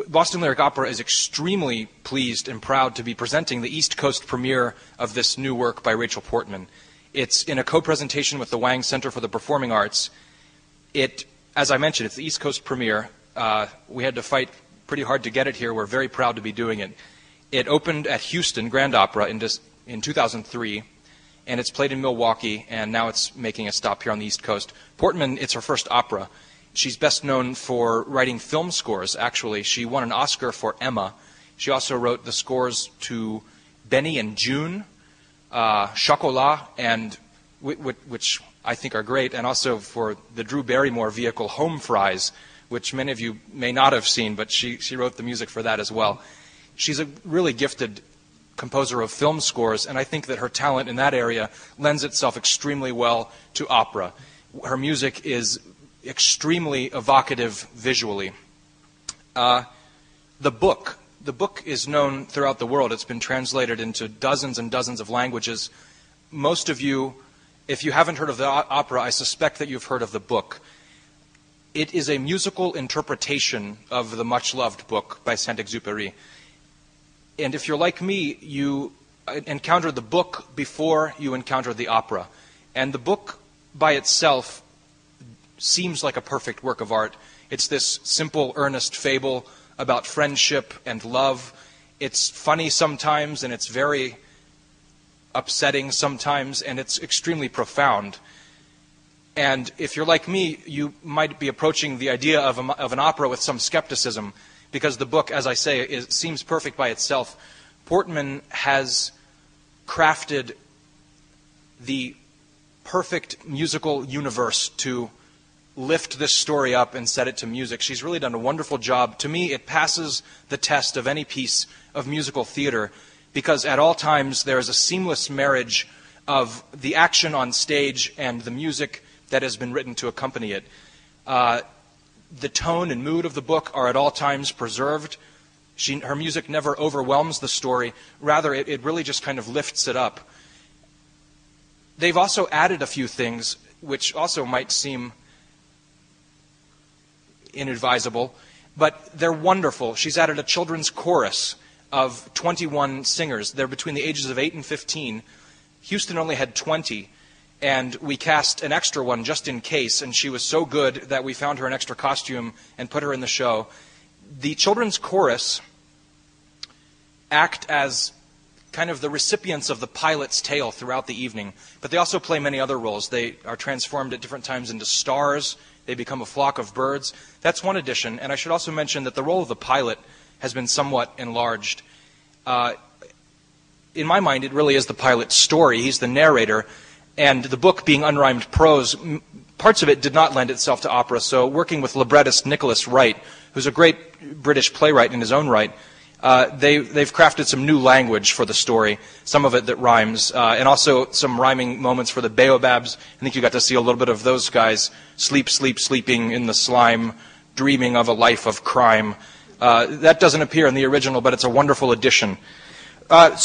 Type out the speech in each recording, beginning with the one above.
Boston Lyric Opera is extremely pleased and proud to be presenting the East Coast premiere of this new work by Rachel Portman. It's in a co-presentation with the Wang Center for the Performing Arts. As I mentioned, it's the East Coast premiere. We had to fight pretty hard to get it here. We're very proud to be doing it. It opened at Houston Grand Opera in 2003, and it's played in Milwaukee, and now it's making a stop here on the East Coast. Portman, it's her first opera. She's best known for writing film scores, actually. She won an Oscar for Emma. She also wrote the scores to Benny and June, Chocolat, and which I think are great, and also for the Drew Barrymore vehicle Home Fries, which many of you may not have seen, but she wrote the music for that as well. She's a really gifted composer of film scores, and I think that her talent in that area lends itself extremely well to opera. Her music is extremely evocative visually. The book is known throughout the world. It's been translated into dozens and dozens of languages. Most of you, if you haven't heard of the opera, I suspect that you've heard of the book. It is a musical interpretation of the much-loved book by Saint-Exupèry. And if you're like me, you encountered the book before you encountered the opera. And the book by itself seems like a perfect work of art. It's this simple, earnest fable about friendship and love. It's funny sometimes, and it's very upsetting sometimes, and it's extremely profound. And if you're like me, you might be approaching the idea of an opera with some skepticism, because the book, as I say, seems perfect by itself. Portman has crafted the perfect musical universe to lift this story up and set it to music. She's really done a wonderful job. To me, it passes the test of any piece of musical theater, because at all times there is a seamless marriage of the action on stage and the music that has been written to accompany it. The tone and mood of the book are at all times preserved. Her music never overwhelms the story. Rather, it really just kind of lifts it up. They've also added a few things which also might seem inadvisable, but they're wonderful. She's added a children's chorus of 21 singers. They're between the ages of 8 and 15. Houston only had 20. And we cast an extra one just in case, and she was so good that we found her an extra costume and put her in the show. The children's chorus act as kind of the recipients of the pilot's tale throughout the evening, but they also play many other roles. They are transformed at different times into stars. They become a flock of birds. That's one addition, and I should also mention that the role of the pilot has been somewhat enlarged. In my mind, it really is the pilot's story. He's the narrator. And the book being unrhymed prose, parts of it did not lend itself to opera. So working with librettist Nicholas Wright, who's a great British playwright in his own right, they've crafted some new language for the story, some of it that rhymes, and also some rhyming moments for the baobabs. I think you got to see a little bit of those guys sleeping in the slime, dreaming of a life of crime. That doesn't appear in the original, but it's a wonderful addition. But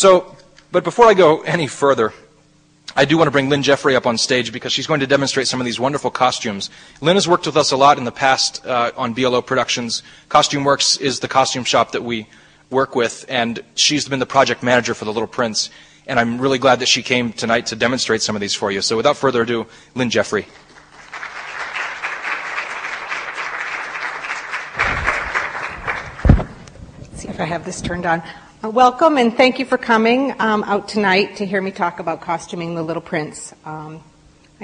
before I go any further, I do want to bring Lynn Jeffery up on stage because she's going to demonstrate some of these wonderful costumes. Lynn has worked with us a lot in the past on BLO Productions. Costume Works is the costume shop that we work with, and she's been the project manager for The Little Prince. And I'm really glad that she came tonight to demonstrate some of these for you. So without further ado, Lynn Jeffery. Let's see if I have this turned on. Welcome, and thank you for coming out tonight to hear me talk about costuming The Little Prince. I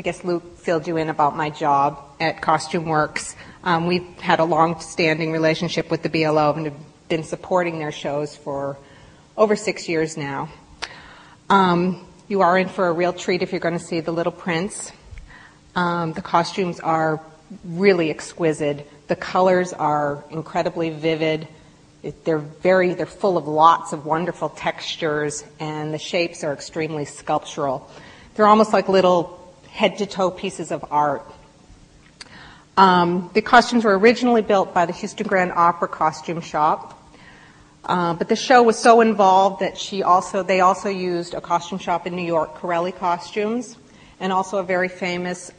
guess Luke filled you in about my job at Costume Works. We've had a long-standing relationship with the BLO and have been supporting their shows for over 6 years now. You are in for a real treat if you're going to see The Little Prince. The costumes are really exquisite. The colors are incredibly vivid. They're full of lots of wonderful textures, and the shapes are extremely sculptural. They're almost like little head-to-toe pieces of art. The costumes were originally built by the Houston Grand Opera Costume Shop, but the show was so involved that they also used a costume shop in New York, Corelli Costumes, and also a very famous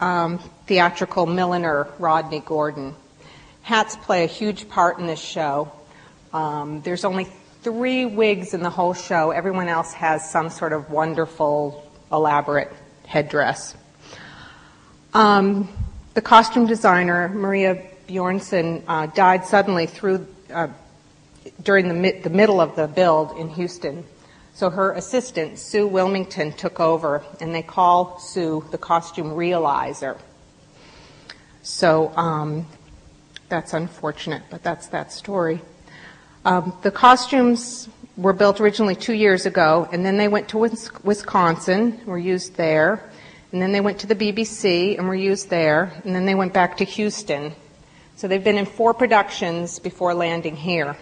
theatrical milliner, Rodney Gordon. Hats play a huge part in this show. There's only 3 wigs in the whole show. Everyone else has some sort of wonderful, elaborate headdress. The costume designer, Maria Bjornsson, died suddenly during the middle of the build in Houston. So her assistant, Sue Wilmington, took over, and they call Sue the costume realizer. So that's unfortunate, but that's that story. The costumes were built originally 2 years ago, and then they went to Wisconsin, were used there, and then they went to the BBC and were used there, and then they went back to Houston. So they've been in 4 productions before landing here.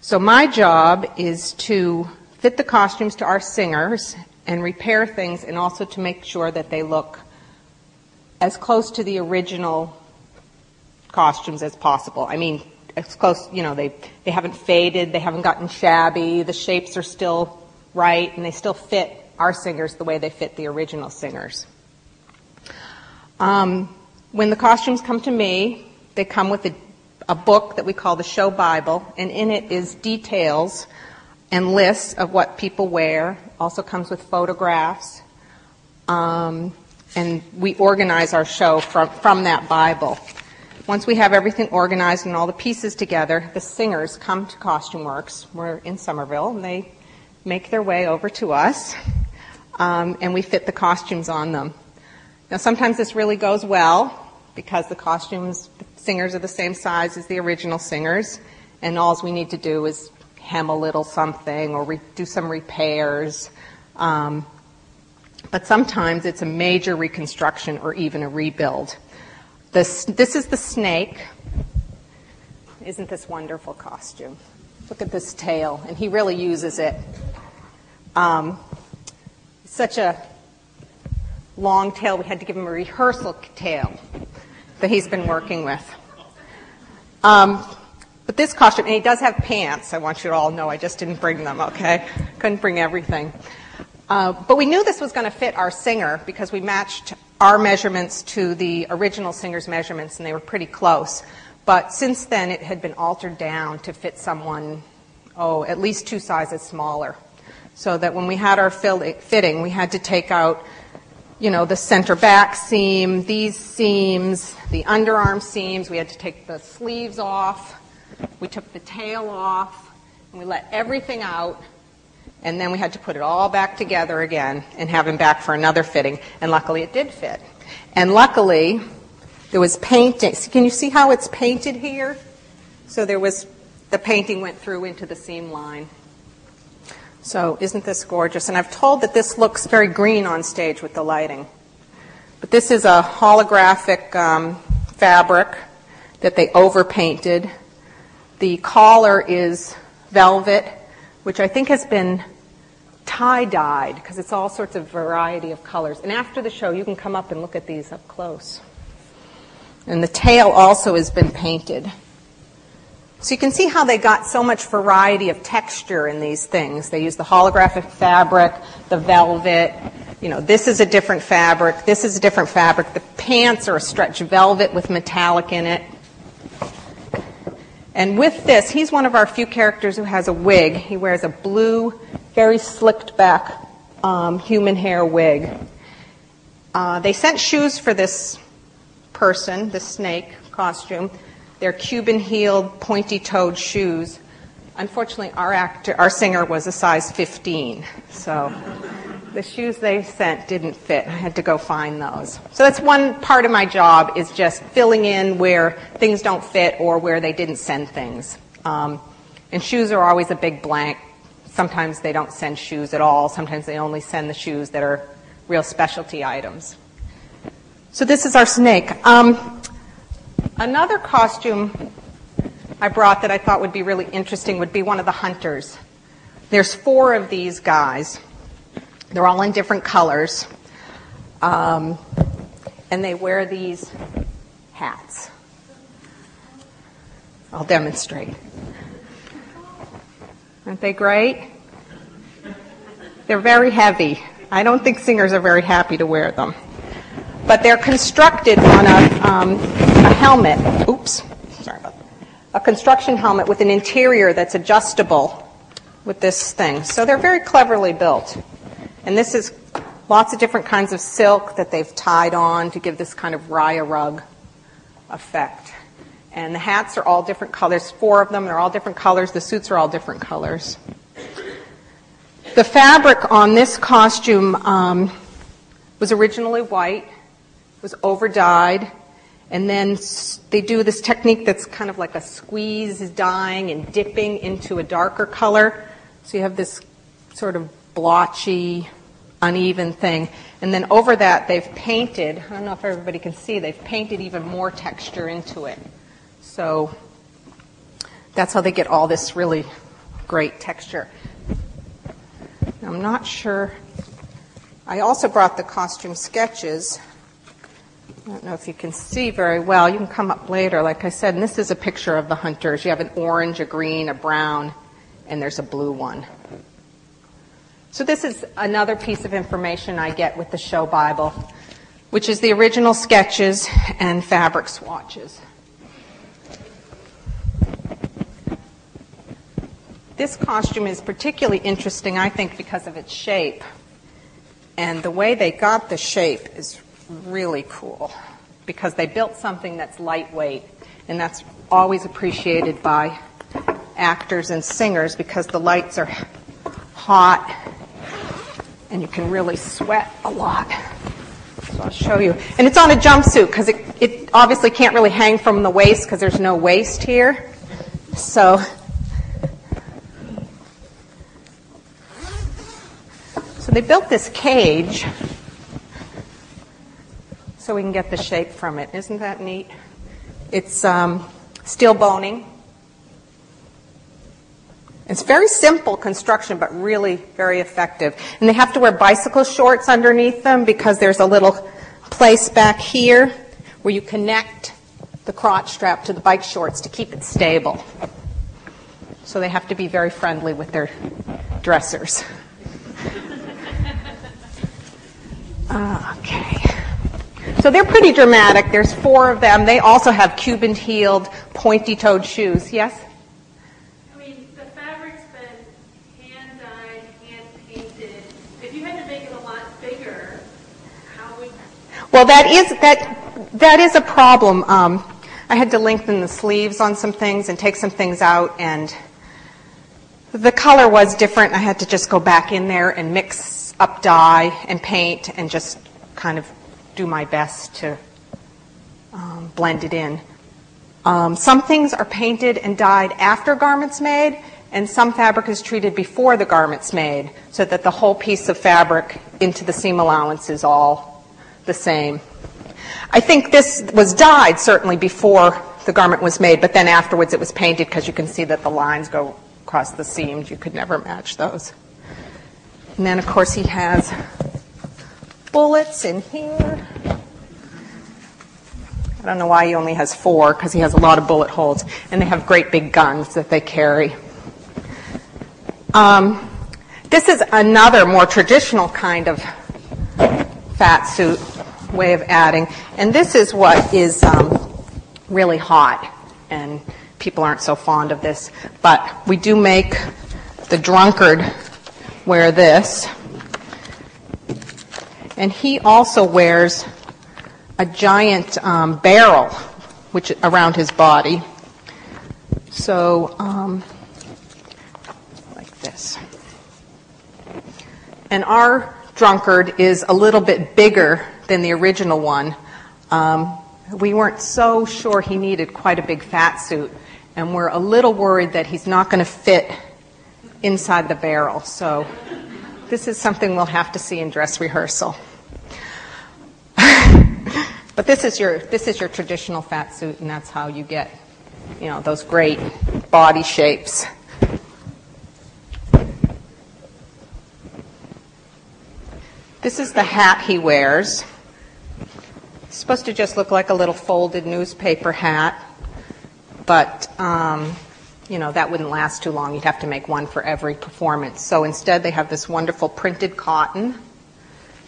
So my job is to fit the costumes to our singers and repair things, and also to make sure that they look as close to the original costumes as possible. I mean, as close, they haven't faded, they haven't gotten shabby, the shapes are still right, and they still fit our singers the way they fit the original singers. When the costumes come to me, they come with a book that we call the Show Bible, and in it is details and lists of what people wear. Also comes with photographs, and we organize our show from that Bible. Once we have everything organized and all the pieces together, the singers come to Costume Works. We're in Somerville, and they make their way over to us, and we fit the costumes on them. Now, sometimes this really goes well because the singers are the same size as the original singers, and all we need to do is hem a little something or do some repairs. But sometimes it's a major reconstruction or even a rebuild. This is the snake. Isn't this wonderful costume? Look at this tail, and he really uses it. Such a long tail, we had to give him a rehearsal tail that he's been working with. But this costume, and he does have pants, I want you to all know, I just didn't bring them, okay? Couldn't bring everything. But we knew this was going to fit our singer because we matched our measurements to the original singer's measurements, and they were pretty close. But since then, it had been altered down to fit someone, at least 2 sizes smaller. So that when we had our fitting, we had to take out, the center back seam, these seams, the underarm seams. We had to take the sleeves off. We took the tail off, and we let everything out. And then we had to put it all back together again and have him back for another fitting. And luckily it did fit. And luckily there was painting. Can you see how it's painted here? So the painting went through into the seam line. So isn't this gorgeous? And I've told that this looks very green on stage with the lighting. But this is a holographic fabric that they overpainted. The collar is velvet, which I think has been tie-dyed because it's all sorts of variety of colors. And after the show, you can come up and look at these up close. And the tail also has been painted. So you can see how they got so much variety of texture in these things. They use the holographic fabric, the velvet. This is a different fabric. This is a different fabric. The pants are a stretch velvet with metallic in it. And with this, he's one of our few characters who has a wig. He wears a blue, very slicked back human hair wig. They sent shoes for this person, this snake costume. They're Cuban-heeled, pointy-toed shoes. Unfortunately, our singer was a size 15, so the shoes they sent didn't fit. I had to go find those. So that's one part of my job, is just filling in where things don't fit or where they didn't send things. And shoes are always a big blank. Sometimes they don't send shoes at all. Sometimes they only send the shoes that are real specialty items. So this is our snake. Another costume I brought that I thought would be really interesting would be one of the hunters. There's 4 of these guys. They're all in different colors. And they wear these hats. I'll demonstrate. Aren't they great? They're very heavy. I don't think singers are very happy to wear them. But they're constructed on a helmet. Oops, sorry about that. a construction helmet with an interior that's adjustable with this thing. So they're very cleverly built. And this is lots of different kinds of silk that they've tied on to give this kind of raya rug effect. And the hats are all different colors. 4 of them, they're all different colors. The suits are all different colors. The fabric on this costume was originally white, was over-dyed, and then they do this technique that's kind of like a squeeze dyeing and dipping into a darker color. So you have this sort of blotchy, uneven thing. And then over that, they've painted, I don't know if everybody can see, they've painted even more texture into it. So that's how they get all this really great texture. I'm not sure. I also brought the costume sketches. I don't know if you can see very well. You can come up later, like I said. And this is a picture of the hunters. You have an orange, a green, a brown, and there's a blue one. So this is another piece of information I get with the show Bible, which is the original sketches and fabric swatches. This costume is particularly interesting, I think, because of its shape. And the way they got the shape is really cool, because they built something that's lightweight, and that's always appreciated by actors and singers because the lights are hot and you can really sweat a lot. So I'll show you. And it's on a jumpsuit because it obviously can't really hang from the waist because there's no waist here. So they built this cage so we can get the shape from it. Isn't that neat? It's steel boning. It's very simple construction, but really very effective. And they have to wear bicycle shorts underneath them because there's a little place back here where you connect the crotch strap to the bike shorts to keep it stable. So they have to be very friendly with their dressers. Okay. So they're pretty dramatic. There's 4 of them. They also have Cuban-heeled, pointy-toed shoes. Yes? I mean, the fabric's been hand-dyed, hand-painted. If you had to make it a lot bigger, how would... Well, that is a problem. I had to lengthen the sleeves on some things and take some things out, and the color was different. I had to just go back in there and mix up dye and paint and just kind of do my best to blend it in. Some things are painted and dyed after garment's made, and some fabric is treated before the garment's made so that the whole piece of fabric into the seam allowance is all the same. I think this was dyed certainly before the garment was made, but then afterwards it was painted because you can see that the lines go across the seams. You could never match those. And then, of course, he has bullets in here. I don't know why he only has 4, because he has a lot of bullet holes. And they have great big guns that they carry. This is another more traditional kind of fat suit way of adding. And this is what is really hot. And people aren't so fond of this. But we do make the drunkard wear this. And he also wears a giant barrel which around his body. So, like this. And our drunkard is a little bit bigger than the original one. We weren't so sure he needed quite a big fat suit, and we're a little worried that he's not going to fit inside the barrel. So this is something we'll have to see in dress rehearsal. But this is your traditional fat suit, and that's how you get, those great body shapes. This is the hat he wears. It's supposed to just look like a little folded newspaper hat, but that wouldn't last too long. You'd have to make one for every performance. So instead they have this wonderful printed cotton,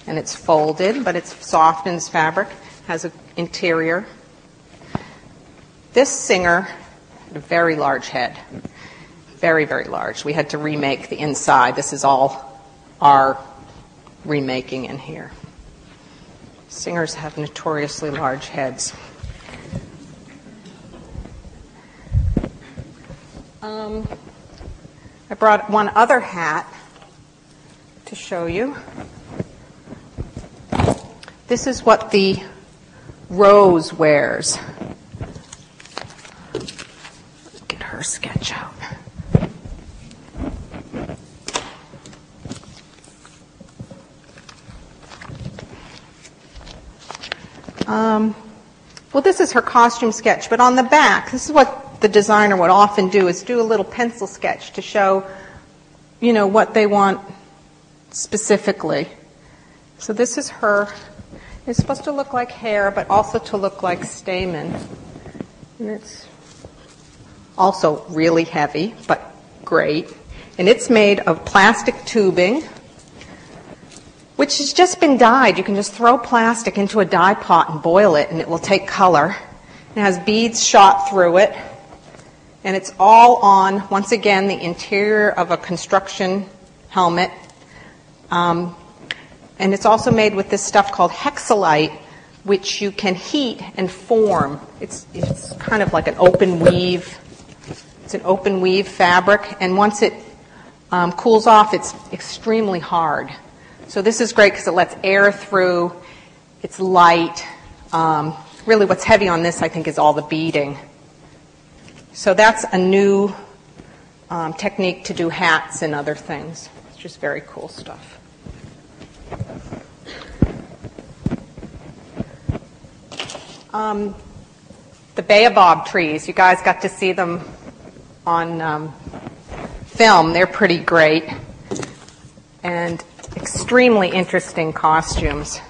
and it's folded, but it's soft in its fabric, has an interior. This singer Had a very large head. Very, very large. We had to remake the inside. This is all our remaking in here. Singers have notoriously large heads. I brought one other hat to show you. This is what the Rose wears. Let's get her sketch out. Well, this is her costume sketch, but on the back, this is what the designer would often do, is do a little pencil sketch to show, you know, what they want specifically. So this is her. It's supposed to look like hair, but also to look like stamen. And it's also really heavy, but great. And it's made of plastic tubing, which has just been dyed. You can just throw plastic into a dye pot and boil it, and it will take color. It has beads shot through it, and it's all on, once again, the interior of a construction helmet. And it's also made with this stuff called hexalite, which you can heat and form. It's kind of like an open weave. It's an open weave fabric, and once it cools off, it's extremely hard. So this is great because it lets air through. It's light. Really what's heavy on this, I think, is all the beading. So that's a new technique to do hats and other things. It's just very cool stuff. The baobab trees, you guys got to see them on film. They're pretty great. And extremely interesting costumes.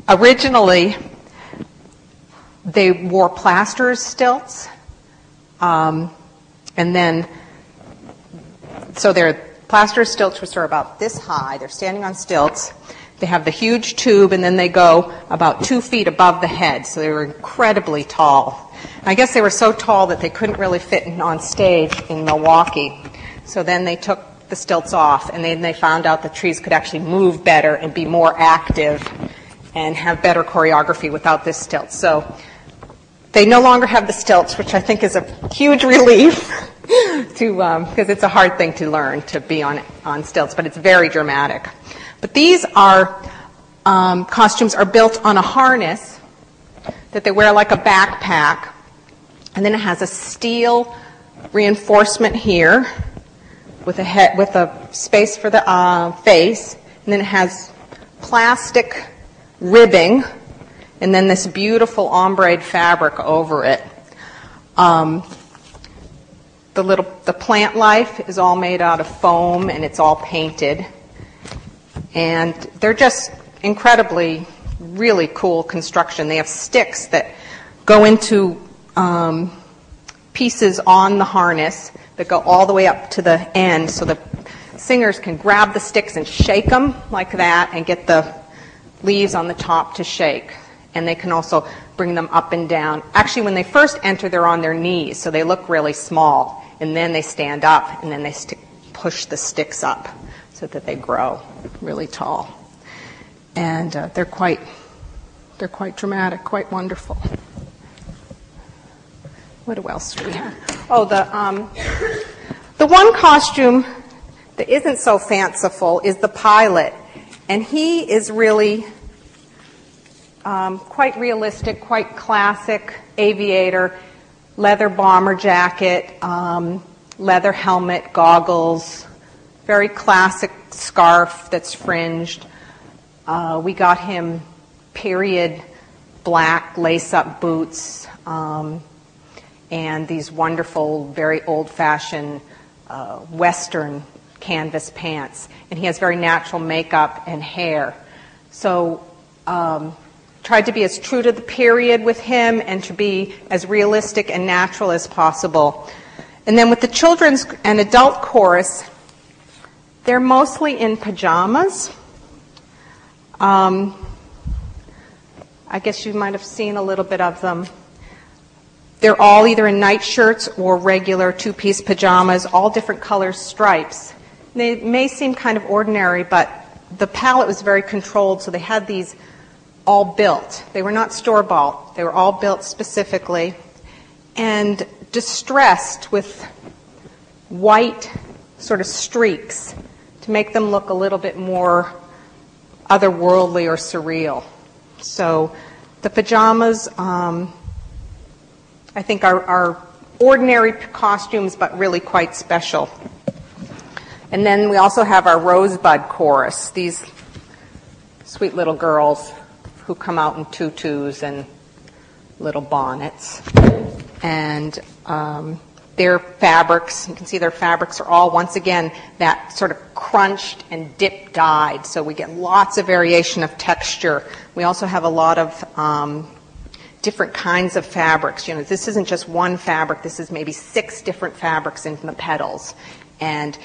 Originally, they wore plasterers' stilts, and then, so their plasterers' stilts, which are about this high, they're standing on stilts. They have the huge tube, and then they go about 2 feet above the head, so they were incredibly tall. I guess they were so tall that they couldn't really fit on stage in Milwaukee, so then they took the stilts off, and then they found out the trees could actually move better and be more active and have better choreography without this stilt. So they no longer have the stilts, which I think is a huge relief because it's a hard thing to learn to be on stilts, but it's very dramatic. But these are costumes are built on a harness that they wear like a backpack, and then it has a steel reinforcement here with a head, with a space for the face, and then it has plastic ribbing, and then this beautiful ombre fabric over it. The plant life is all made out of foam, and it's all painted, and they're just incredibly, really cool construction. They have sticks that go into pieces on the harness that go all the way up to the end, so the singers can grab the sticks and shake them like that and get the leaves on the top to shake. And they can also bring them up and down. Actually, when they first enter, they're on their knees, so they look really small. And then they stand up, and then they push the sticks up so that they grow really tall. And they're quite dramatic, quite wonderful. What else do we have? Oh, the one costume that isn't so fanciful is the pilot, and he is really quite realistic, quite classic aviator, leather bomber jacket, leather helmet, goggles, very classic scarf that's fringed. We got him period black lace-up boots, and these wonderful, very old-fashioned Western canvas pants. And he has very natural makeup and hair. So tried to be as true to the period with him and to be as realistic and natural as possible. And then with the children's and adult chorus, they're mostly in pajamas. I guess you might have seen a little bit of them. They're all either in nightshirts or regular two-piece pajamas, all different colors, stripes. They may seem kind of ordinary, but the palette was very controlled, so they had these all built. They were not store-bought. They were all built specifically and distressed with white sort of streaks to make them look a little bit more otherworldly or surreal. So the pajamas, I think, are ordinary costumes, but really quite special. And then we also have our Rosebud Chorus, these sweet little girls who come out in tutus and little bonnets. And their fabrics, you can see their fabrics are all, once again, that sort of crunched and dip dyed. So we get lots of variation of texture. We also have a lot of different kinds of fabrics. You know, this isn't just one fabric. This is maybe 6 different fabrics in the petals. And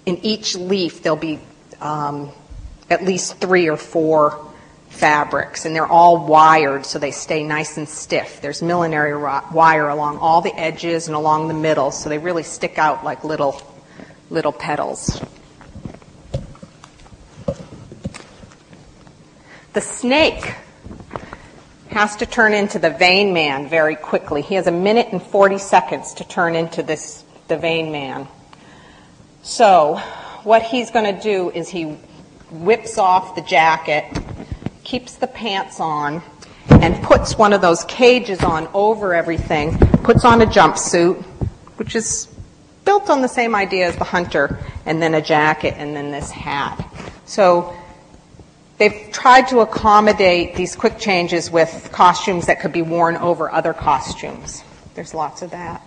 in each leaf, there'll be at least 3 or 4 fabrics, and they're all wired so they stay nice and stiff. There's millinery wire along all the edges and along the middle, so they really stick out like little petals. The snake has to turn into the Vain Man very quickly. He has 1 minute and 40 seconds to turn into the Vain Man. So what he's going to do is he whips off the jacket, keeps the pants on, and puts one of those cages on over everything, puts on a jumpsuit, which is built on the same idea as the hunter, and then a jacket, and then this hat. So they've tried to accommodate these quick changes with costumes that could be worn over other costumes. There's lots of that.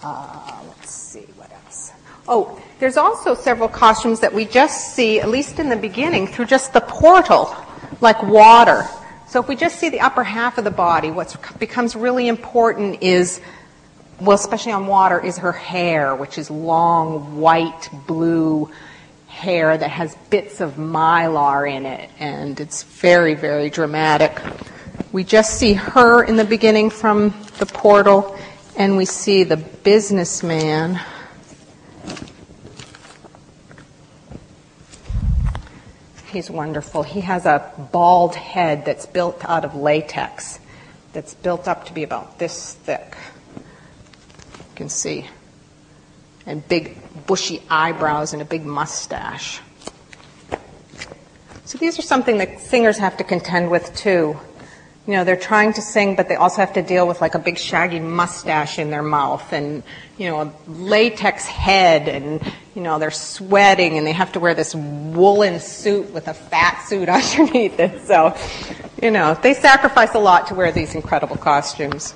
Let's see, what else? Oh, there's also several costumes that we just see, at least in the beginning, through just the portal, like water. So if we just see the upper half of the body, what becomes really important is, well, especially on water, is her hair, which is long, white, blue hair that has bits of mylar in it, and it's very, very dramatic. We just see her in the beginning from the portal, and we see the businessman. He's wonderful. He has a bald head that's built out of latex, that's built up to be about this thick. You can see. And big bushy eyebrows and a big mustache. So these are something that singers have to contend with too. You know, they're trying to sing, but they also have to deal with like a big shaggy mustache in their mouth and, you know, a latex head, and, you know, they're sweating and they have to wear this woolen suit with a fat suit underneath it. So, you know, they sacrifice a lot to wear these incredible costumes.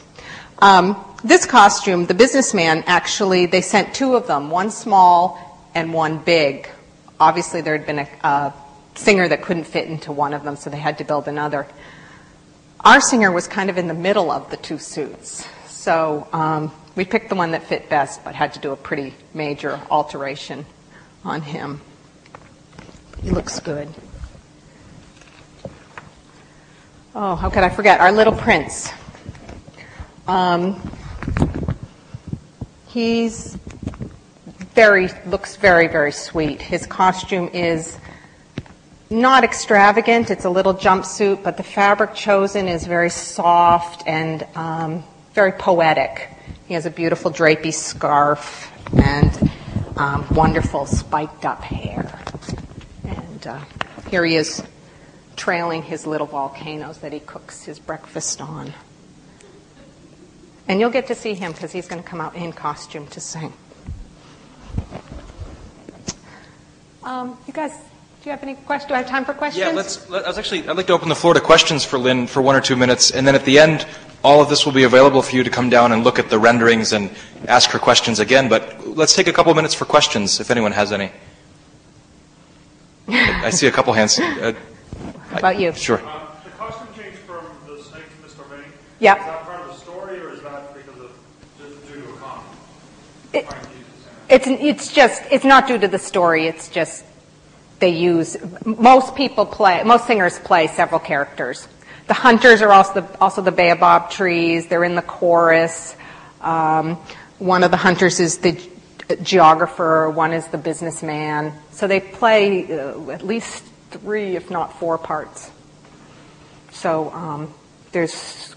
This costume, the businessman, actually, they sent 2 of them, one small and one big. Obviously, there had been a singer that couldn't fit into one of them, so they had to build another. Our singer was kind of in the middle of the 2 suits, so we picked the one that fit best, but had to do a pretty major alteration on him. He looks good. Oh, how could I forget? Our little prince. He's looks very, very sweet. His costume is not extravagant. It's a little jumpsuit, but the fabric chosen is very soft and very poetic. He has a beautiful drapey scarf and wonderful spiked up hair. And here he is trailing his little volcanoes that he cooks his breakfast on. And you'll get to see him because he's going to come out in costume to sing. You guys, do you have any questions? Do I have time for questions? Yeah, I'd like to open the floor to questions for Lynn for 1 or 2 minutes, and then at the end, all of this will be available for you to come down and look at the renderings and ask her questions again. But let's take a couple minutes for questions, if anyone has any. I see a couple hands. How about you? Sure. The costume change from the snake to Mr. Vane. Yep. Is that part of the story, or is that because of just due to a comic? It's not due to the story. It's just most singers play several characters. The hunters are also the baobab trees. They're in the chorus. One of the hunters is the geographer. One is the businessman. So they play at least 3, if not 4 parts. So there's,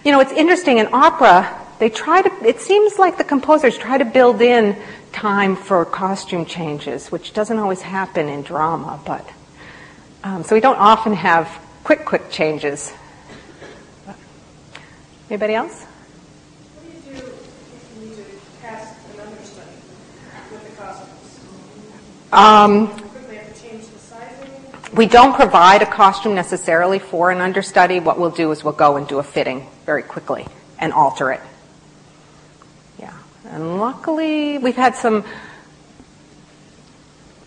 it's interesting in opera. It seems like the composers try to build in time for costume changes, which doesn't always happen in drama, but so we don't often have quick changes. Anybody else? What do you do if you need to cast an understudy with the costumes? Quickly have to change the sizing? We don't provide a costume necessarily for an understudy. What we'll do is we'll go and do a fitting very quickly and alter it. Yeah. And luckily, we've had some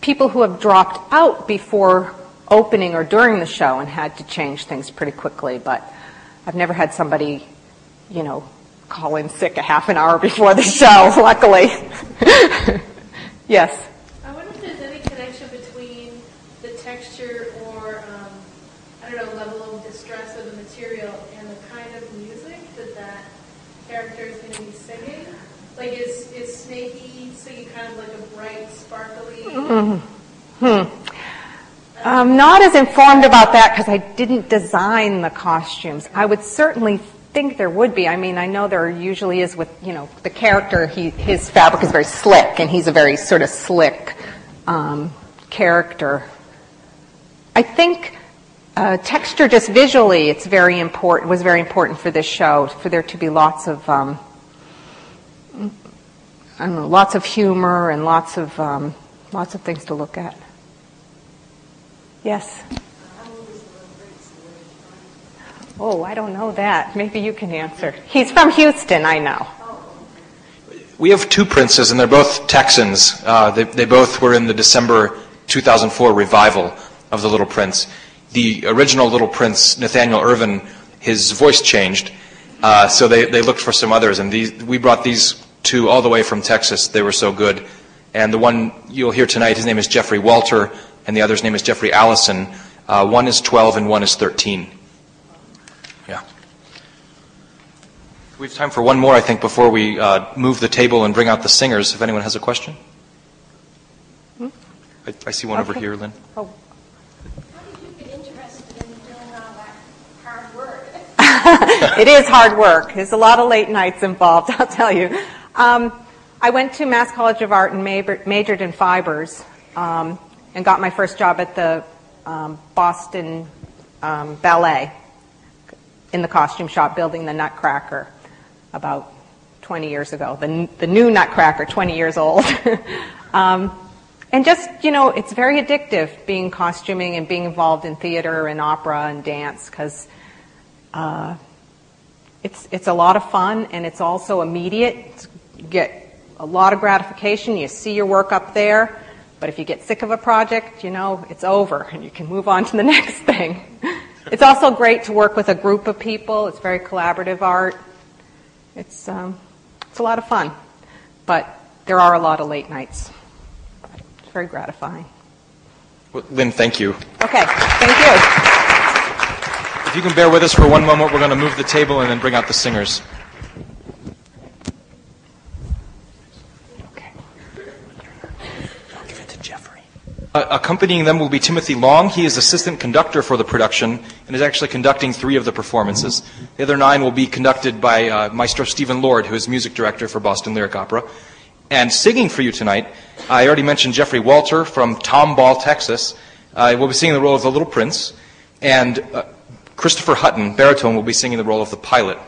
people who have dropped out before opening or during the show and had to change things pretty quickly, but I've never had somebody, call in sick a half an hour before the show, luckily. Yes? I wonder if there's any connection between the texture or, level of distress of the material and the kind of music that character is going to be singing. Like, is Snaky singing kind of like a bright, sparkly... I'm not as informed about that because I didn't design the costumes. I would certainly think there would be. I mean, I know there usually is with, the character, his fabric is very slick, and he's a very sort of slick character. I think texture just visually, was very important for this show, for there to be lots of, lots of humor and lots of things to look at. Yes? Oh, I don't know that. Maybe you can answer. He's from Houston, I know. We have 2 princes, and they're both Texans. They both were in the December 2004 revival of The Little Prince. The original Little Prince, Nathaniel Irvin, his voice changed, so they looked for some others, and we brought these 2 all the way from Texas. They were so good. And the one you'll hear tonight, his name is Jeffrey Walter, and the other's name is Jeffrey Allison. One is 12 and one is 13. Yeah. We have time for one more, I think, before we move the table and bring out the singers, if anyone has a question. I see one over here, Lynn. How did you get interested in doing all that hard work? It is hard work. There's a lot of late nights involved, I'll tell you. I went to Mass College of Art and majored in fibers. And got my first job at the Boston Ballet in the costume shop building the Nutcracker about 20 years ago, the new Nutcracker, 20 years old. And just, it's very addictive being costuming and being involved in theater and opera and dance because it's a lot of fun and it's also immediate. You get a lot of gratification. You see your work up there. But if you get sick of a project, it's over and you can move on to the next thing. It's also great to work with a group of people. It's very collaborative art. It's a lot of fun. But there are a lot of late nights. It's very gratifying. Well, Lynn, thank you. Okay, thank you. If you can bear with us for one moment, we're going to move the table and then bring out the singers. Accompanying them will be Timothy Long. He is assistant conductor for the production and is actually conducting 3 of the performances. The other 9 will be conducted by Maestro Stephen Lord, who is music director for Boston Lyric Opera. And singing for you tonight, I already mentioned Jeffrey Walter from Tomball, Texas. Will be singing the role of the Little Prince. And Christopher Hutton, baritone, will be singing the role of the pilot.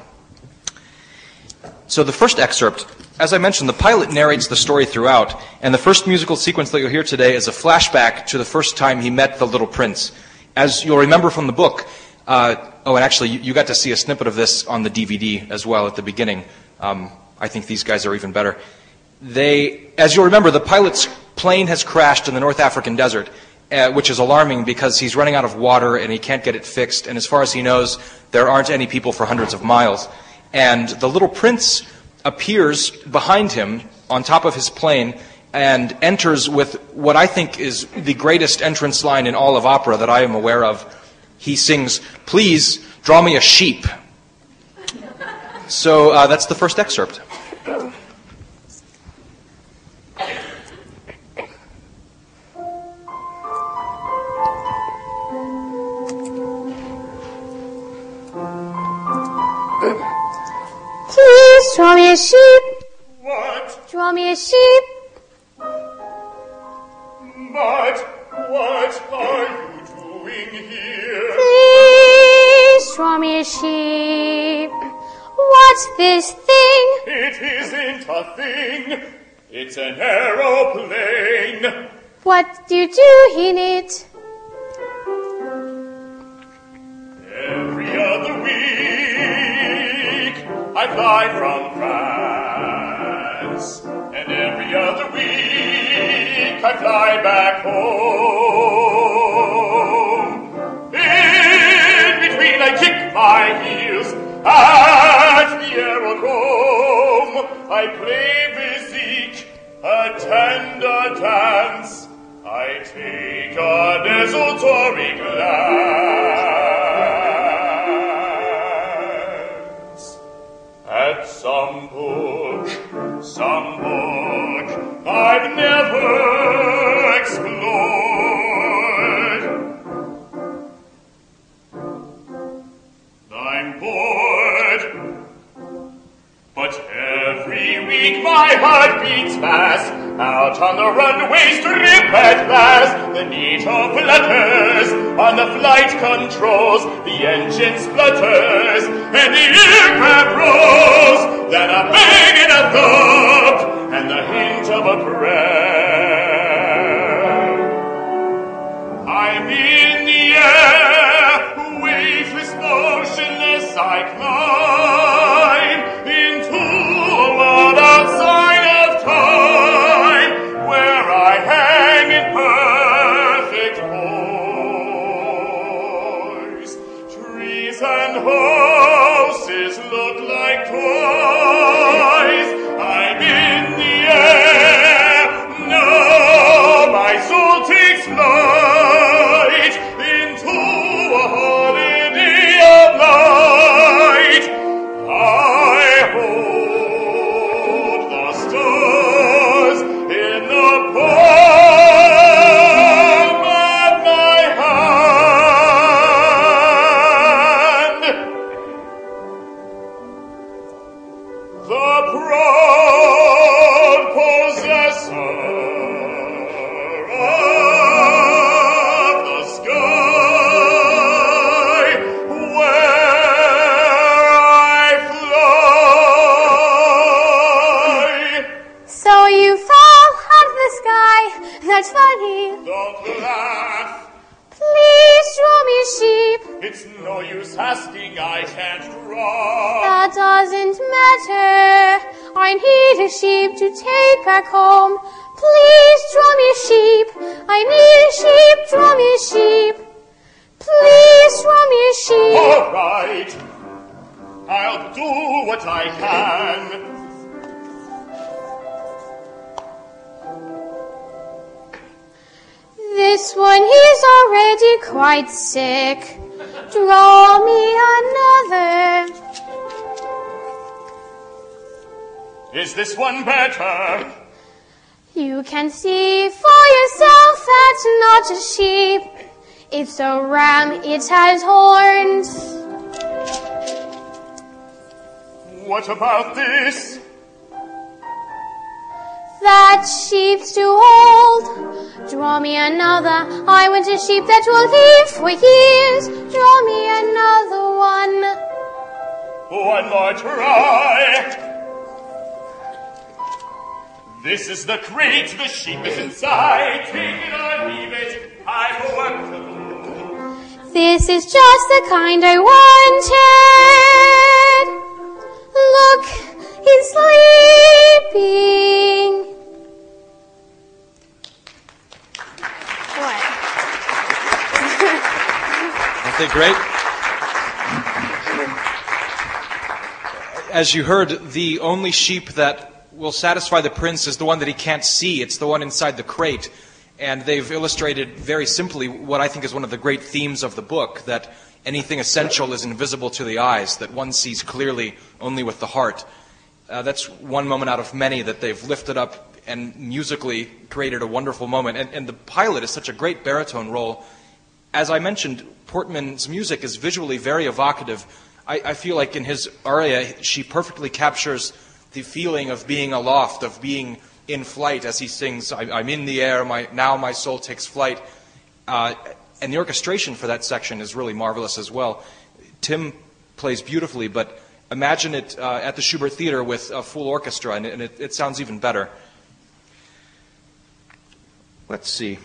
So the first excerpt, as I mentioned, the pilot narrates the story throughout, and the first musical sequence that you'll hear today is a flashback to the first time he met the Little Prince. As you'll remember from the book, and actually you got to see a snippet of this on the DVD as well at the beginning. I think these guys are even better. As you'll remember, the pilot's plane has crashed in the North African desert, which is alarming because he's running out of water and he can't get it fixed, and as far as he knows, there aren't any people for hundreds of miles. And the Little Prince appears behind him on top of his plane and enters with what I think is the greatest entrance line in all of opera that I am aware of. he sings, "Please draw me a sheep." So that's the first excerpt. Please draw me a sheep. What? Draw me a sheep. But what are you doing here? Please draw me a sheep. What's this thing? It isn't a thing. It's an aeroplane. What do you do in it? Every other week I fly from France, and every other week I fly back home. In between I kick my heels at the aerodrome. I play music, attend a dance, I take a desultory glance at some book I've never explored. I'm bored, but every week my heart beats fast. Out on the runway strip at last, the NATO flutters on the flight controls, the engine splutters, and the aircraft rolls. Then a bang and a thump, and the hint of a prayer. I'm in the air, waveless, motionless, I climb into a world outside of time, where I hang in perfect poise. Trees and houses look like toys. I'm in the air, now my soul takes flight into a holiday of light. I hold the stars in the palm of my hand. The proud possessor of the sky, where I fly. So you fall out of the sky. That's funny. Don't laugh, Please draw me a sheep. it's no use asking, I can't draw. That doesn't matter. I need a sheep to take back home. Please draw me a sheep. I need a sheep. Draw me a sheep. Please draw me a sheep. All right, I'll do what I can. This one is already quite sick. Draw me another. Is this one better? You can see for yourself that's not a sheep. It's a ram, it has horns. What about this? That sheep's too old. Draw me another. I want a sheep that will live for years. Draw me another one. One more try. This is the crate, the sheep is inside. Take it or leave it, I've work to do. This is just the kind I wanted. Look, he's sleeping. What? Aren't they great? As you heard, the only sheep that will satisfy the prince is the one that he can't see. It's the one inside the crate. And they've illustrated very simply what I think is one of the great themes of the book, that anything essential is invisible to the eyes, that one sees clearly only with the heart. That's one moment out of many that they've lifted up and musically created a wonderful moment. And the pilot is such a great baritone role. As I mentioned, Portman's music is visually very evocative. I feel like in his aria, she perfectly captures the feeling of being aloft, of being in flight as he sings, I'm in the air, now my soul takes flight. And the orchestration for that section is really marvelous as well. Tim plays beautifully, but imagine it at the Schubert Theater with a full orchestra, and it sounds even better. Let's see.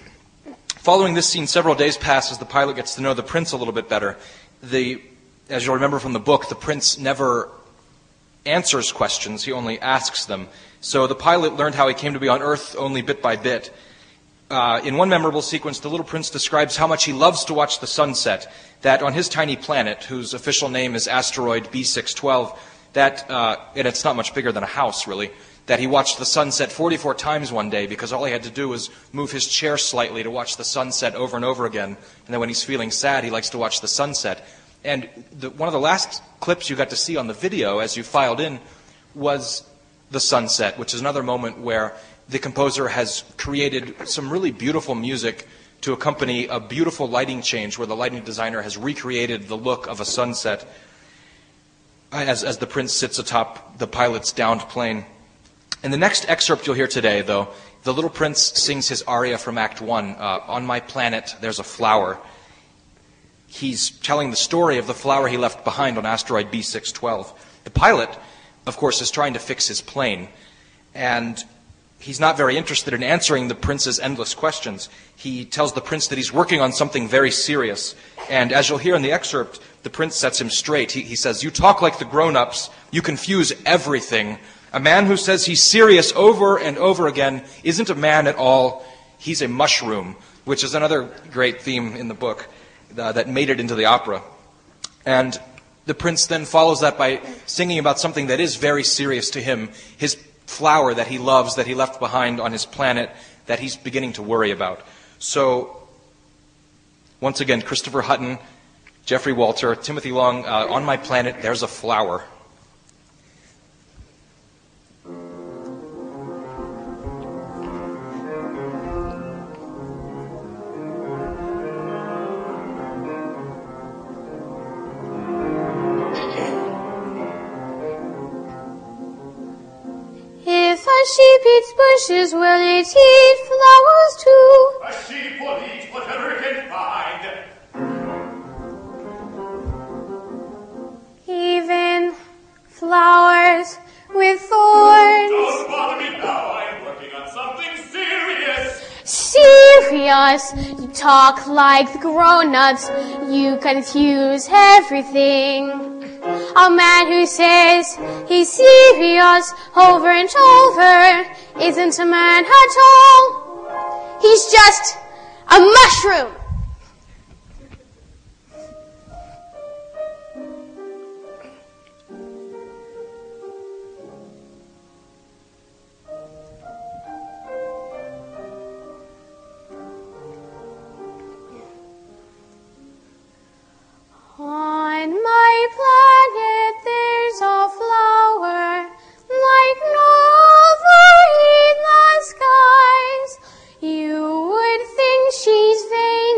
Following this scene, several days pass as the pilot gets to know the prince a little bit better. As you'll remember from the book, the prince never answers questions, he only asks them. So the pilot learned how he came to be on Earth only bit by bit. In one memorable sequence, the little prince describes how much he loves to watch the sunset, that on his tiny planet, whose official name is asteroid B612, and it's not much bigger than a house, really, that he watched the sunset 44 times one day because all he had to do was move his chair slightly to watch the sunset over and over again. And then when he's feeling sad, he likes to watch the sunset. And one of the last clips you got to see on the video as you filed in was the sunset, which is another moment where the composer has created some really beautiful music to accompany a beautiful lighting change where the lighting designer has recreated the look of a sunset as the prince sits atop the pilot's downed plane. In the next excerpt you'll hear today, though, the little prince sings his aria from Act 1, On My Planet, There's a Flower. He's telling the story of the flower he left behind on asteroid B612. The pilot, of course, is trying to fix his plane, and he's not very interested in answering the prince's endless questions. He tells the prince that he's working on something very serious, and as you'll hear in the excerpt, the prince sets him straight. He says, "You talk like the grown-ups, you confuse everything. A man who says he's serious over and over again isn't a man at all, he's a mushroom," which is another great theme in the book that made it into the opera. And the prince then follows that by singing about something that is very serious to him, his flower that he loves, that he left behind on his planet, that he's beginning to worry about. So, once again, Christopher Hutton, Jeffrey Walter, Timothy Long, On My Planet, There's a Flower. If a sheep eats bushes, will it eat flowers too? A sheep will eat whatever it can find. Even flowers with thorns. Don't bother me now, I'm working on something serious. Serious? You talk like the grown-ups. You confuse everything. A man who says he's serious over and over isn't a man at all. He's just a mushroom. On my planet there's a flower like no other in the skies. You would think she's vain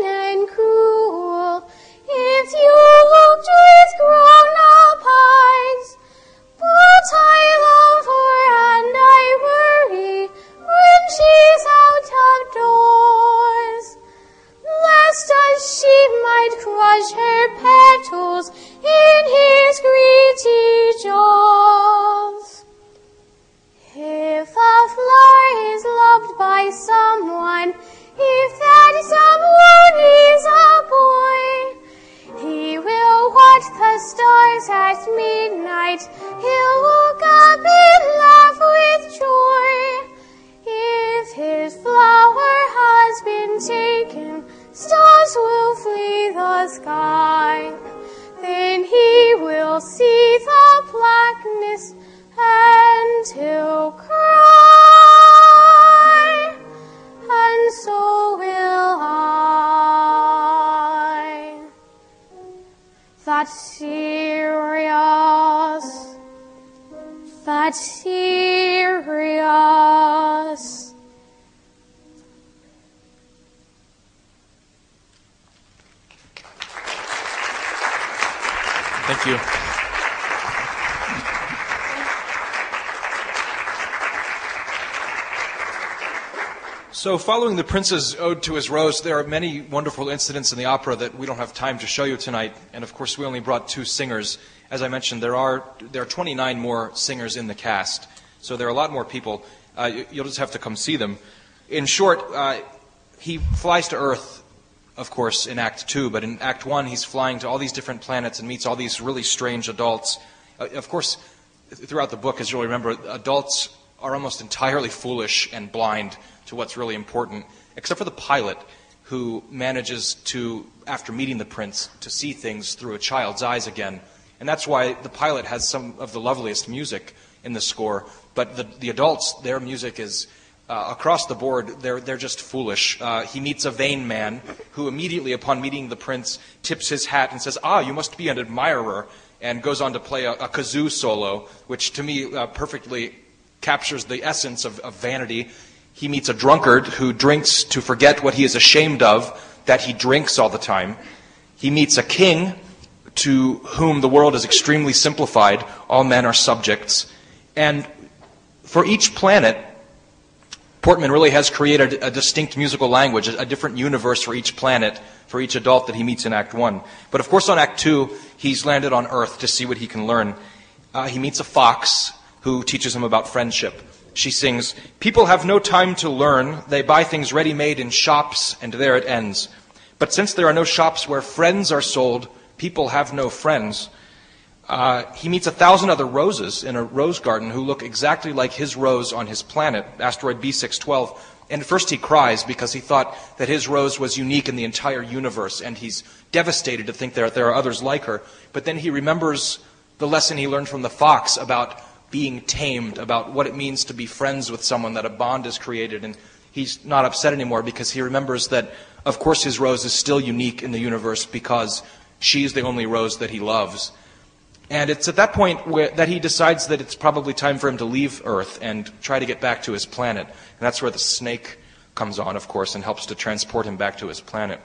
but serious. Thank you. So following the prince's ode to his rose, there are many wonderful incidents in the opera that we don't have time to show you tonight. And of course, we only brought 2 singers. As I mentioned, there are 29 more singers in the cast. So there are a lot more people. You'll just have to come see them. In short, he flies to Earth, of course, in Act 2. But in Act 1, he's flying to all these different planets and meets all these really strange adults. Of course, throughout the book, as you'll remember, adults are almost entirely foolish and blind to what's really important, except for the pilot, who manages to, after meeting the prince, to see things through a child's eyes again. And that's why the pilot has some of the loveliest music in the score. But the adults, their music is, across the board, they're just foolish. He meets a vain man who immediately, upon meeting the prince, tips his hat and says, "Ah, you must be an admirer," and goes on to play a kazoo solo, which to me perfectly captures the essence of vanity. He meets a drunkard who drinks to forget what he is ashamed of, that he drinks all the time. He meets a king to whom the world is extremely simplified. All men are subjects. And for each planet, Portman really has created a distinct musical language, a different universe for each planet, for each adult that he meets in Act 1. But of course on Act 2, he's landed on Earth to see what he can learn. He meets a fox who teaches him about friendship. She sings, "People have no time to learn. They buy things ready-made in shops, and there it ends. But since there are no shops where friends are sold, people have no friends." He meets 1,000 other roses in a rose garden who look exactly like his rose on his planet, asteroid B612. And at first he cries because he thought that his rose was unique in the entire universe, and he's devastated to think that there are others like her. But then he remembers the lesson he learned from the fox about being tamed, about what it means to be friends with someone, that a bond is created, and he's not upset anymore because he remembers that, of course, his rose is still unique in the universe because she's the only rose that he loves. And it's at that point that he decides that it's probably time for him to leave Earth and try to get back to his planet. And that's where the snake comes on, of course, and helps to transport him back to his planet.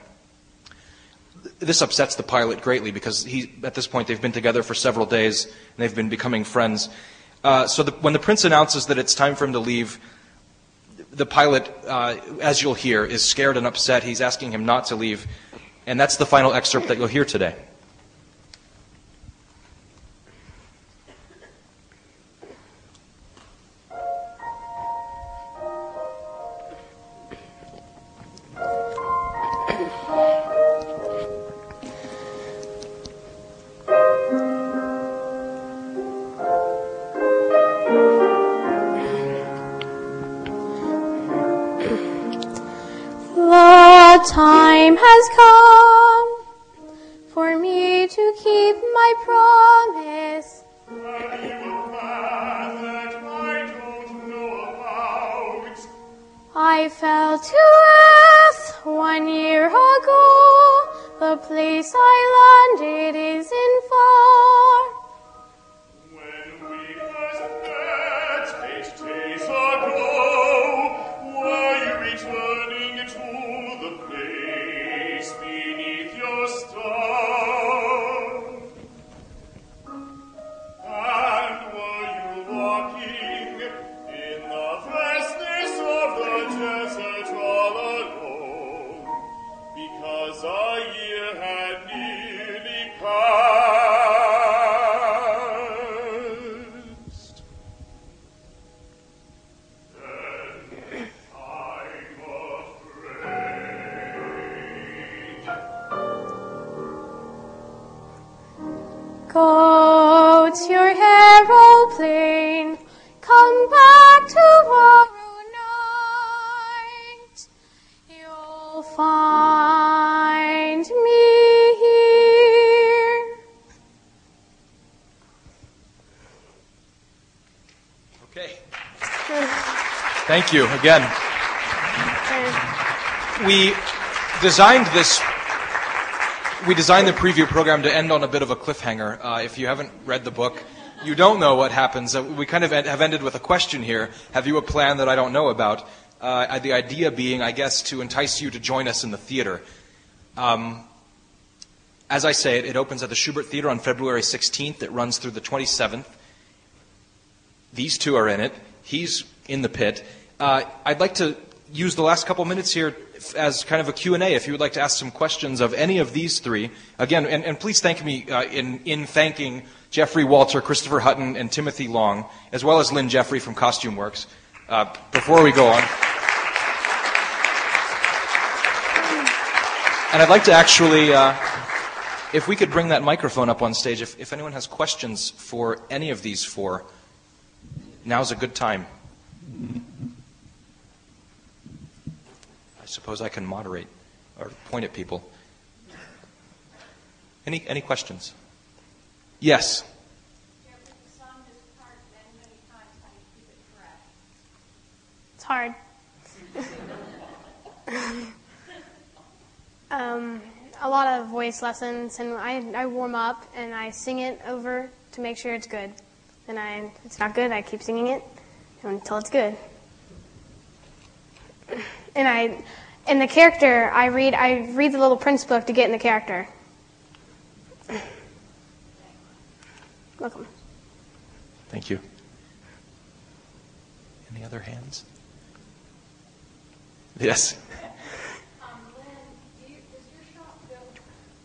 This upsets the pilot greatly because at this point they've been together for several days and they've been becoming friends. When the prince announces that it's time for him to leave, the pilot, as you'll hear, is scared and upset. He's asking him not to leave. And that's the final excerpt that you'll hear today. The time has come for me to keep my promise. Have you a path that I don't know about? I fell to earth 1 year ago. The place I landed isn't far. When we first met 8 days ago, were you returning to the place beneath your star? And were you walking in the vastness of the desert all alone? Because a year had nearly passed. Then I'm afraid. Go to your aeroplane, come back tomorrow night. You'll find me here. Okay. Thank you again. We designed the preview program to end on a bit of a cliffhanger. If you haven't read the book, you don't know what happens. We kind of have ended with a question here. Have you a plan that I don't know about? The idea being, I guess, to entice you to join us in the theater. As I say, it opens at the Schubert Theater on February 16th. It runs through the 27th. These two are in it. He's in the pit. I'd like to use the last couple minutes here as kind of a Q&A if you would like to ask some questions of any of these three. Again, and please thank me in thanking Jeffrey Walter, Christopher Hutton, and Timothy Long, as well as Lynn Jeffery from Costume Works. Before we go on. And I'd like to actually, if we could bring that microphone up on stage, if anyone has questions for any of these four, now's a good time. I suppose I can moderate or point at people. Any questions? Yes. It's hard. A lot of voice lessons, and I warm up and I sing it over to make sure it's good. And if it's not good, I keep singing it until it's good. And in the character, I read the Little Prince book to get in the character. Welcome. Thank you. Any other hands? Yes. Lynn, does your shop build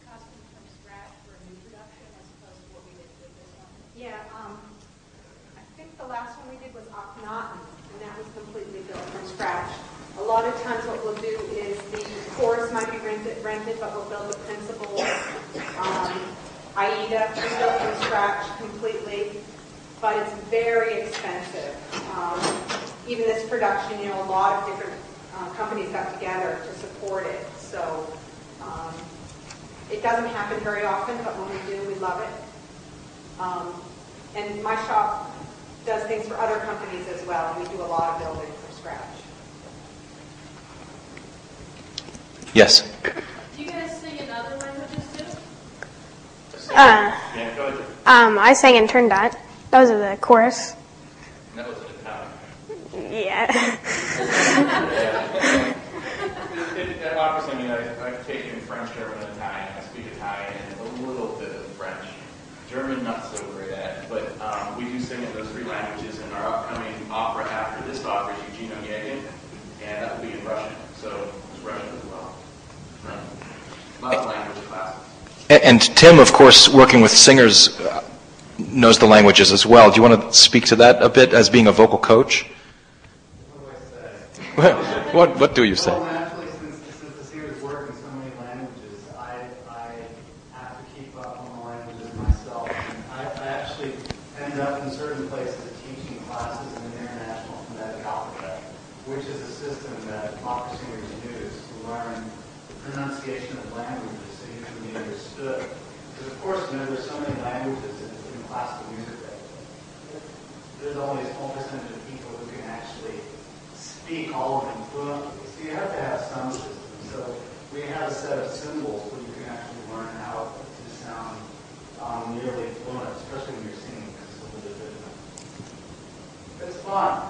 costumes from scratch for a new production as opposed to what we did with this one? Yeah, I think the last one we did was Akhenaten, and that was completely built from scratch. A lot of times what we'll do is the chorus might be rented, but we'll build the principal. Aida is built from scratch completely, but it's very expensive. Even this production, a lot of different companies got together to support it. So it doesn't happen very often, but when we do, we love it. And my shop does things for other companies as well, and we do a lot of building from scratch. Yes. Do you guys sing in other languages too? Yeah, go ahead. I sang in Turndot. That was the chorus. That was an Italian. Yeah. At opera singing, I've taken French, German, and Italian. I speak Italian and a little bit of French. German, not so great at, but we do sing in those three languages. And our upcoming opera after this opera is Eugene Onegin, and that will be in Russian. So it's Russian as well. A lot of language classes. And Tim, of course, working with singers, knows the languages as well. Do you want to speak to that a bit as being a vocal coach? What do I say? What do you say? Well, naturally, since the singers work in so many languages, I have to keep up on the languages myself. And I actually end up in certain places teaching classes in the International Phonetic Alphabet, which is a system that opera singers use to learn the pronunciation of languages so you can be understood. Because, of course, there's so many languages in classical music that there's only a small percentage of people who can actually speak all of them fluently. So you have to have some system. So we have a set of symbols where you can actually learn how to sound nearly fluent, especially when you're singing, because it's a little bit different. It's fun.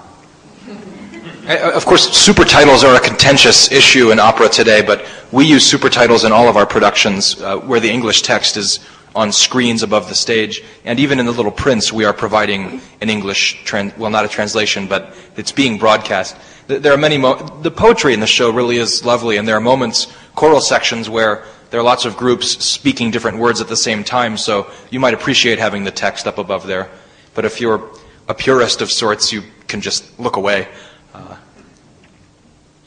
Of course, super titles are a contentious issue in opera today, but we use super titles in all of our productions where the English text is on screens above the stage. And even in The Little Prince, we are providing an English, well, not a translation, but it's being broadcast. There are many, the poetry in the show really is lovely, and there are moments, choral sections, where there are lots of groups speaking different words at the same time, so you might appreciate having the text up above there. But if you're a purist of sorts, you can just look away.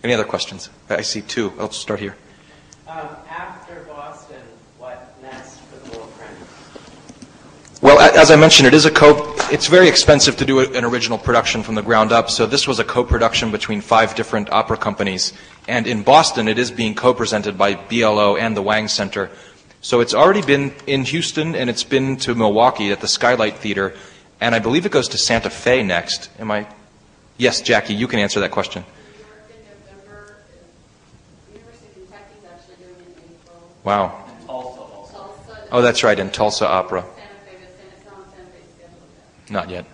Any other questions? I see two. I'll start here. After Boston, what next for The Little Prince? Well, as I mentioned, it's very expensive to do an original production from the ground up, so this was a co-production between 5 different opera companies. And in Boston, it is being co-presented by BLO and the Wang Center. So it's already been in Houston, and it's been to Milwaukee at the Skylight Theater, and I believe it goes to Santa Fe next. Yes, Jackie, you can answer that question. Wow. Tulsa also. Oh, that's right, in Tulsa Opera. Not yet.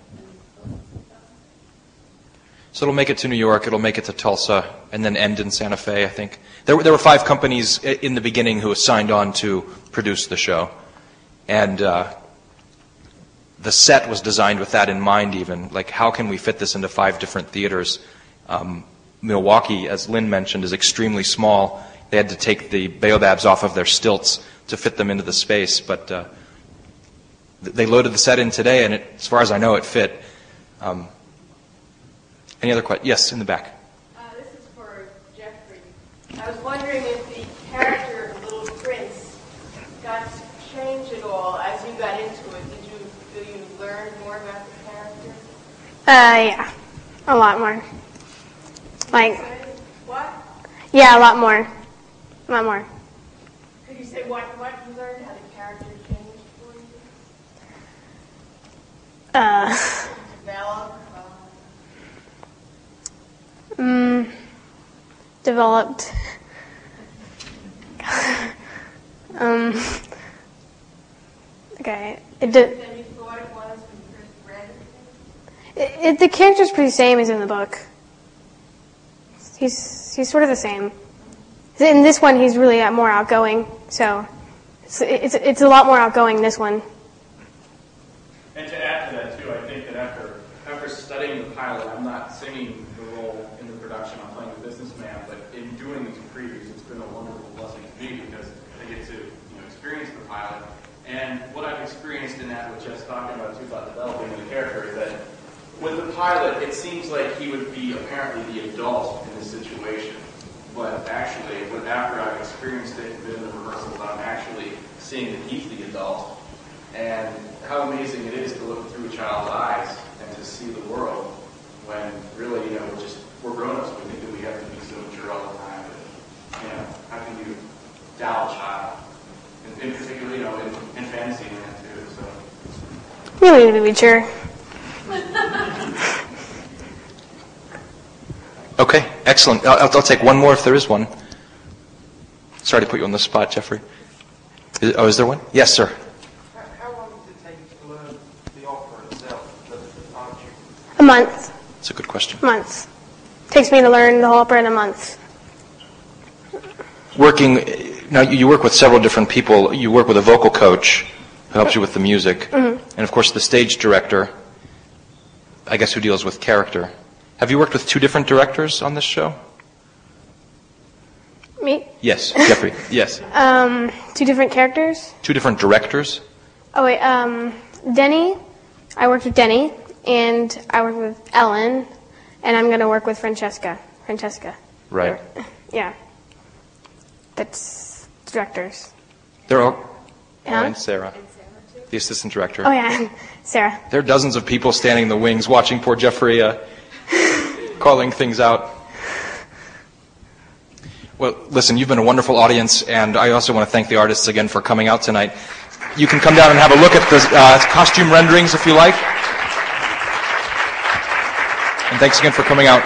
So it'll make it to New York, it'll make it to Tulsa, and then end in Santa Fe, I think. There were 5 companies in the beginning who signed on to produce the show. And the set was designed with that in mind even. Like, how can we fit this into 5 different theaters? Milwaukee, as Lynn mentioned, is extremely small. They had to take the baobabs off of their stilts to fit them into the space. But they loaded the set in today, and as far as I know, it fit. Any other questions? Yes, in the back. This is for Jeffrey. I was wondering if the character of Little Prince got changed at all as you got into it. Did you learn more about the character? Yeah, a lot more. Like, What? yeah, a lot more. A lot more. Could you say what you learned, how the character changed for you? Develop? Developed. Okay. Than you thought it was when you first read it? The character's pretty same as in the book. He's sort of the same. In this one, he's really more outgoing, so it's a lot more outgoing in this one. And to add to that too, I think that after studying the pilot, I'm not singing the role in the production. I'm playing the businessman, but in doing these previews, it's been a wonderful blessing to me because I get to experience the pilot. And what I've experienced in that, what Jeff's talking about too, about developing the character, is that with the pilot, it seems like he would be apparently the adult in this situation. But actually, after I've experienced it and been in the rehearsals, I'm actually seeing that he's the adult. And how amazing it is to look through a child's eyes and to see the world when really, we're grown-ups. We think that we have to be so mature all the time. But, how can you doubt a child? In particular, in fantasy land too. So. Really need to be mature. Okay, excellent. I'll take one more if there is one. Sorry to put you on the spot, Jeffrey. Is there one? Yes, sir. How long does it take to learn the opera itself, aren't you? A month. That's a good question. A month. Takes me to learn the whole opera in a month. Now you work with several different people. You work with a vocal coach who helps you with the music, and of course the stage director, I guess, who deals with character. Have you worked with 2 different directors on this show? Me? Yes, Jeffrey. Yes. 2 different characters? 2 different directors? Oh, wait, Denny. I worked with Denny, and I worked with Ellen, and I'm going to work with Francesca. Right. Yeah. That's directors. They're all... Yeah. Oh, and Sarah, the assistant director. Oh, yeah, Sarah. There are dozens of people standing in the wings watching poor Jeffrey calling things out. Well, listen, you've been a wonderful audience, and I also want to thank the artists again for coming out tonight. You can come down and have a look at the costume renderings if you like. And thanks again for coming out.